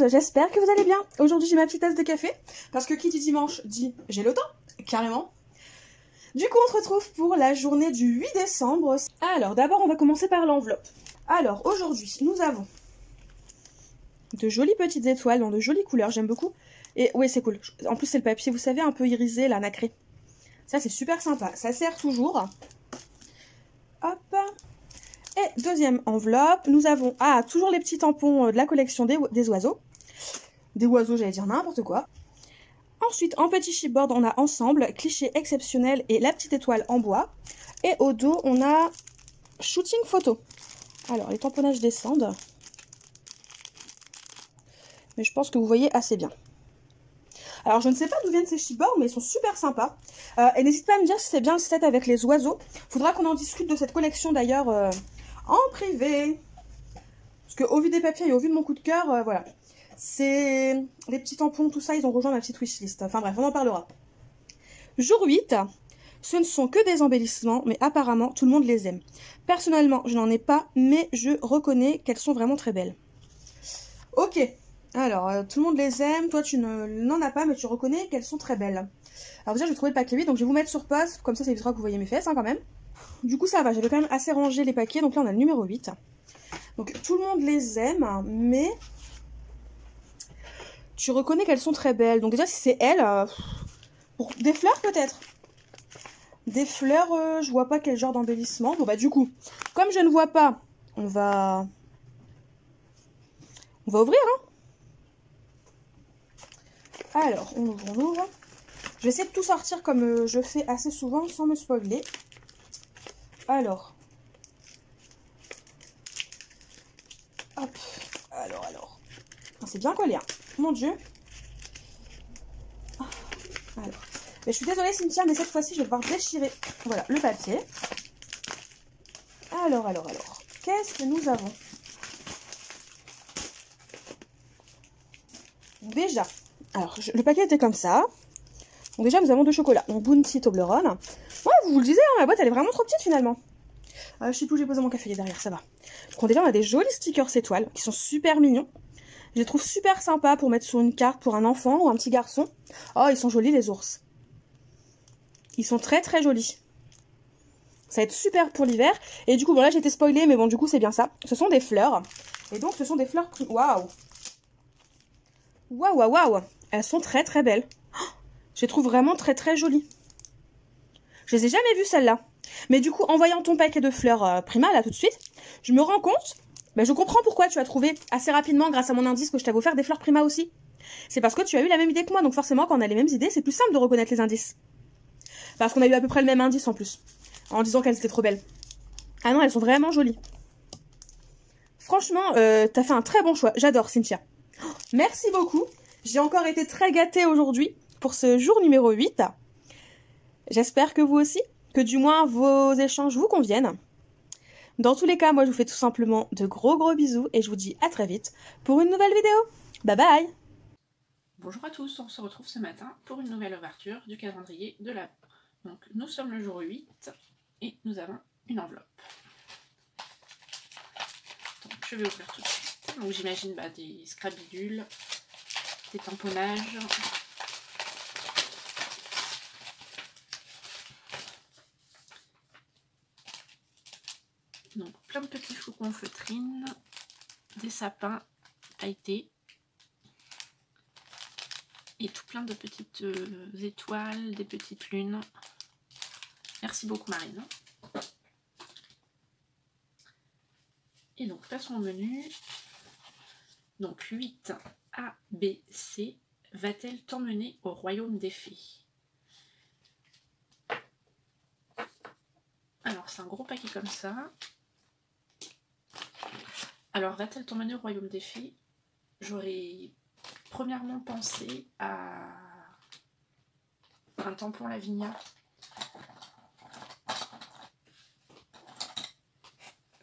monde, j'espère que vous allez bien. Aujourd'hui j'ai ma petite tasse de café, parce que qui dit dimanche dit j'ai le temps, carrément. Du coup on se retrouve pour la journée du 8 décembre. Alors d'abord on va commencer par l'enveloppe. Alors aujourd'hui nous avons de jolies petites étoiles dans de jolies couleurs, j'aime beaucoup. Et oui c'est cool, en plus c'est le papier, vous savez, un peu irisé, là, nacré. Ça c'est super sympa, ça sert toujours. Hop. Et deuxième enveloppe, nous avons toujours les petits tampons de la collection des oiseaux. Des oiseaux, j'allais dire n'importe quoi. Ensuite, en petit chipboard, on a ensemble, cliché exceptionnel et la petite étoile en bois. Et au dos, on a shooting photo. Alors, les tamponnages descendent. Mais je pense que vous voyez assez bien. Alors, je ne sais pas d'où viennent ces chipboards, mais ils sont super sympas. Et n'hésitez pas à me dire si c'est bien le set avec les oiseaux. Faudra qu'on en discute de cette collection d'ailleurs en privé. Parce qu'au vu des papiers et au vu de mon coup de cœur, voilà. C'est les petits tampons, tout ça, ils ont rejoint ma petite wishlist. Enfin bref, on en parlera. Jour 8, ce ne sont que des embellissements, mais apparemment tout le monde les aime. Personnellement, je n'en ai pas, mais je reconnais qu'elles sont vraiment très belles. Ok, alors tout le monde les aime, toi tu n'en as pas, mais tu reconnais qu'elles sont très belles. Alors déjà, je vais trouver le paquet 8, donc je vais vous mettre sur pause, comme ça évitera que vous voyez mes fesses quand même. Du coup ça va, j'avais quand même assez rangé les paquets, donc là on a le numéro 8. Donc tout le monde les aime, mais tu reconnais qu'elles sont très belles. Donc déjà si c'est elles, pour des fleurs peut-être. Des fleurs, je vois pas quel genre d'embellissement. Bon bah du coup, comme je ne vois pas, on va ouvrir. Hein. Alors, on ouvre. Je vais essayer de tout sortir comme je fais assez souvent sans me spoiler. Alors. Hop. Alors. C'est bien collé, hein. Mon Dieu. Alors. Mais je suis désolée Cynthia, mais cette fois-ci, je vais devoir déchirer, voilà, le papier. Alors. Qu'est-ce que nous avons? Déjà. Alors, le paquet était comme ça. Donc déjà, nous avons de chocolat. Donc, Bounty Toblerone. Ouais, vous le disiez, hein, la boîte, elle est vraiment trop petite, finalement. Je sais plus où j'ai posé mon café derrière, ça va. Donc déjà, on a des jolis stickers étoiles, qui sont super mignons. Je les trouve super sympas pour mettre sur une carte pour un enfant ou un petit garçon. Oh, ils sont jolis, les ours. Ils sont très très jolis. Ça va être super pour l'hiver. Et du coup, bon là j'ai été spoilée, mais bon du coup c'est bien ça. Ce sont des fleurs. Et donc ce sont des fleurs... Waouh. Waouh. Elles sont très très belles. Oh, je les trouve vraiment très très jolies. Je les ai jamais vues celles-là. Mais du coup, en voyant ton paquet de fleurs Prima là tout de suite, je me rends compte... je comprends pourquoi tu as trouvé assez rapidement, grâce à mon indice, que je t'avais offert des fleurs Prima aussi. C'est parce que tu as eu la même idée que moi. Donc forcément, quand on a les mêmes idées, c'est plus simple de reconnaître les indices. Parce qu'on a eu à peu près le même indice en plus. En disant qu'elles étaient trop belles. Ah non, elles sont vraiment jolies. Franchement, t'as fait un très bon choix. J'adore, Cynthia. Oh, merci beaucoup. J'ai encore été très gâtée aujourd'hui pour ce jour numéro 8. J'espère que vous aussi. Que du moins vos échanges vous conviennent. Dans tous les cas, moi je vous fais tout simplement de gros bisous. Et je vous dis à très vite pour une nouvelle vidéo. Bye bye. Bonjour à tous, on se retrouve ce matin pour une nouvelle ouverture du calendrier de l'Avent. Donc nous sommes le jour 8 et nous avons une enveloppe. Donc je vais ouvrir tout de suite. Donc j'imagine des scrabidules, des tamponnages. Donc plein de petits flocons en feutrine, des sapins pailletés. Et tout plein de petites étoiles, des petites lunes. Merci beaucoup Marine. Et donc passons au menu. Donc 8 A, B, C. Va-t-elle t'emmener au royaume des fées? Alors c'est un gros paquet comme ça. Alors va-t-elle t'emmener au royaume des fées? J'aurais premièrement pensé à un tampon Lavinia.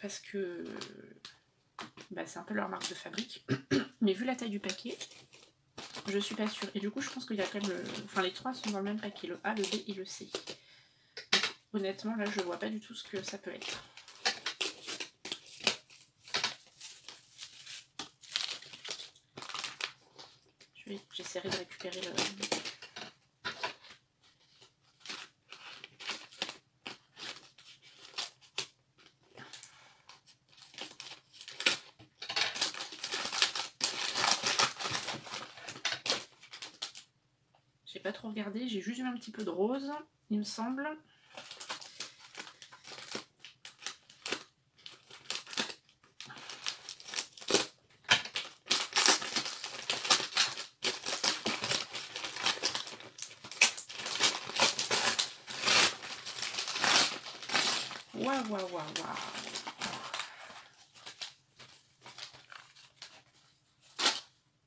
Parce que c'est un peu leur marque de fabrique. Mais vu la taille du paquet, je suis pas sûre. Et du coup, je pense qu'il y a quand même... les trois sont dans le même paquet, le A, le B et le C. Donc, honnêtement, là, je vois pas du tout ce que ça peut être. J'essaierai de récupérer le... J'ai pas trop regardé, j'ai juste vu un petit peu de rose, il me semble. Waouh, waouh, waouh, waouh.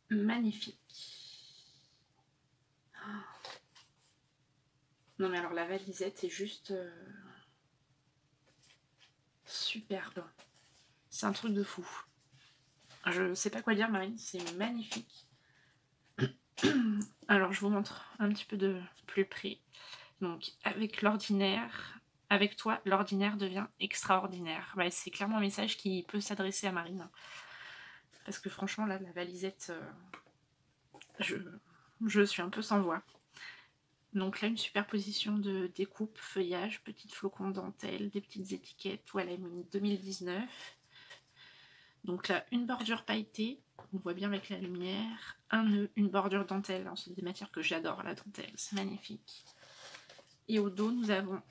Magnifique. Non mais alors la valisette est juste superbe. C'est un truc de fou. Je sais pas quoi dire Marine, c'est magnifique. Alors je vous montre un petit peu de plus près. Donc avec l'ordinaire, avec toi, l'ordinaire devient extraordinaire. Bah, c'est clairement un message qui peut s'adresser à Marine. Parce que franchement là, la valisette, je suis un peu sans voix. Donc là, une superposition de découpe, feuillage, petites flocons dentelle, des petites étiquettes où elle a mis 2019. Donc là, une bordure pailletée, on voit bien avec la lumière, un nœud, une bordure dentelle. C'est des matières que j'adore, la dentelle, c'est magnifique. Et au dos, nous avons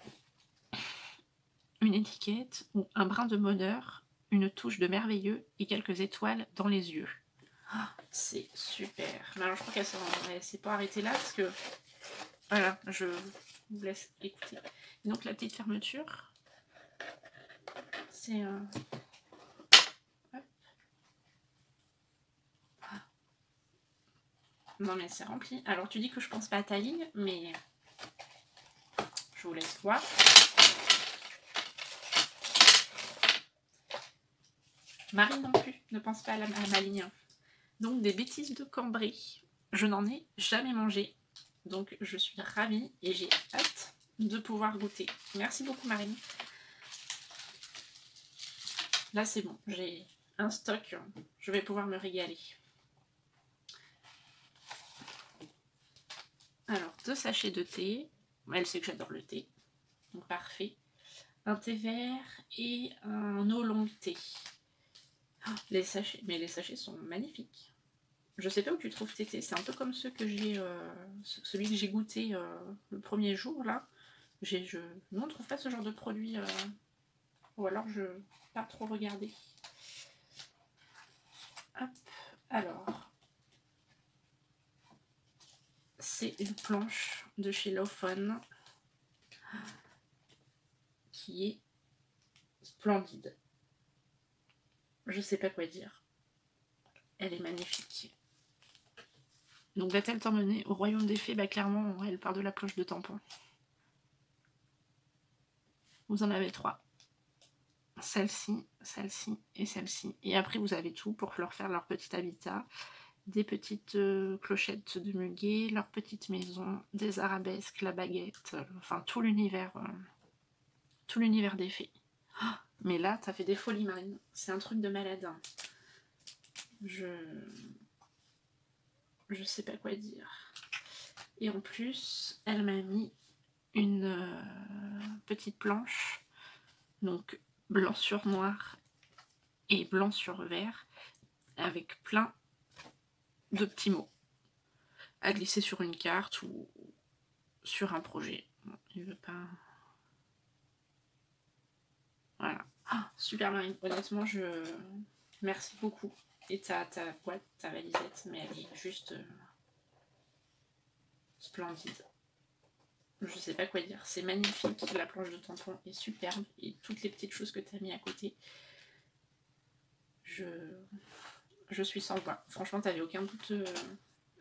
une étiquette ou un brin de bonheur, une touche de merveilleux et quelques étoiles dans les yeux. Oh, c'est super. Mais alors je crois qu'elle s'est pas arrêtée là parce que... Voilà, je vous laisse écouter. Et donc la petite fermeture, c'est un... Non mais c'est rempli. Alors tu dis que je pense pas à ta ligne, mais je vous laisse voir. Marie non plus ne pense pas à ma ligne. Donc des bêtises de Cambrai. Je n'en ai jamais mangé. Donc je suis ravie et j'ai hâte de pouvoir goûter. Merci beaucoup Marine. Là c'est bon, j'ai un stock, je vais pouvoir me régaler. Alors 2 sachets de thé, elle sait que j'adore le thé, donc parfait. Un thé vert et un oolong thé. Oh, les sachets, mais les sachets sont magnifiques. Je sais pas où tu trouves tes thés, c'est un peu comme ceux que j'ai, celui que j'ai goûté le premier jour là. Nous on ne trouve pas ce genre de produit, ou alors je n'ai pas trop regardé. Hop, alors c'est une planche de chez Lawfon qui est splendide. Je sais pas quoi dire. Elle est magnifique. Donc va-t-elle t'emmener au royaume des fées? Bah clairement, elle part de la cloche de tampon. Vous en avez 3. Celle-ci, celle-ci et celle-ci. Et après, vous avez tout pour leur faire leur petit habitat. Des petites clochettes de muguet, leur petite maison, des arabesques, la baguette, enfin tout l'univers des fées. Oh, mais là, t'as fait des folies, Marine. C'est un truc de malade. Hein. Je sais pas quoi dire. Et en plus, elle m'a mis une petite planche, donc blanc sur noir et blanc sur vert, avec plein de petits mots à glisser sur une carte ou sur un projet. Bon, il veut pas... Voilà. Ah, super Marine, honnêtement, merci beaucoup. Et ta boîte, ta valisette, mais elle est juste splendide. Je sais pas quoi dire, c'est magnifique, la planche de tampon est superbe et toutes les petites choses que tu as mis à côté, je suis sans voix. Franchement, tu n'avais aucun doute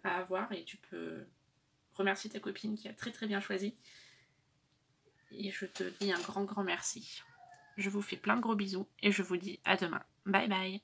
à avoir et tu peux remercier ta copine qui a très très bien choisi. Et je te dis un grand merci. Je vous fais plein de gros bisous et je vous dis à demain. Bye bye.